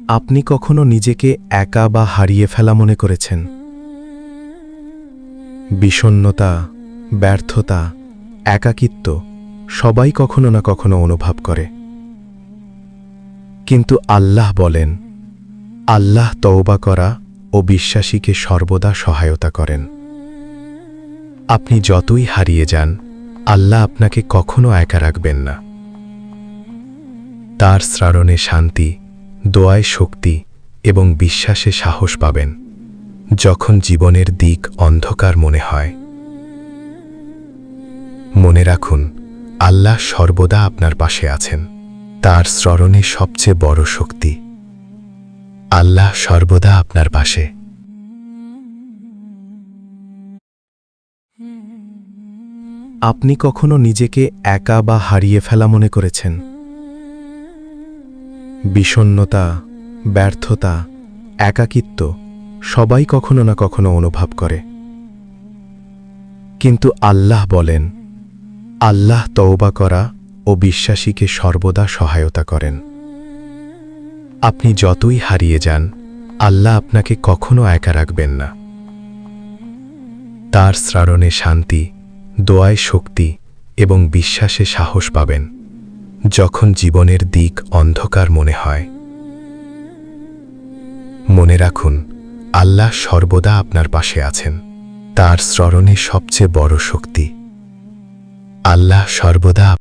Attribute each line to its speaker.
Speaker 1: আপনি কখনো নিজেকে একা বা হারিয়ে ফেলা মনে করেছেন? বিষণ্ণতা, ব্যর্থতা, একাকিত্ব সবাই কখনো না কখনো অনুভব করে। কিন্তু আল্লাহ বলেন, আল্লাহ তওবা করা ও বিশ্বাসীকে সর্বদা সহায়তা করেন। আপনি যতই হারিয়ে যান, আল্লাহ আপনাকে কখনো একা রাখবেন না। তার শ্রারণে শান্তি, দোয়ায় শক্তি এবং বিশ্বাসে সাহস পাবেন, যখন জীবনের দিক অন্ধকার মনে হয়। মনে রাখুন, আল্লাহ সর্বদা আপনার পাশে আছেন। তার স্মরণে সবচেয়ে বড় শক্তি। আল্লাহ সর্বদা আপনার পাশে। আপনি কখনো নিজেকে একা বা হারিয়ে ফেলা মনে করেছেন? বিষণ্ণতা, ব্যর্থতা, একাকিত্ব সবাই কখনো না কখনো অনুভব করে। কিন্তু আল্লাহ বলেন, আল্লাহ তওবা করা ও বিশ্বাসীকে সর্বদা সহায়তা করেন। আপনি যতই হারিয়ে যান, আল্লাহ আপনাকে কখনো একা রাখবেন না। তার শ্রারণে শান্তি, দোয়ায় শক্তি এবং বিশ্বাসে সাহস পাবেন, যখন জীবনের দিক অন্ধকার মনে হয়। মনে রাখুন, আল্লাহ সর্বদা আপনার পাশে আছেন। তার স্মরণে সবচেয়ে বড় শক্তি। আল্লাহ সর্বদা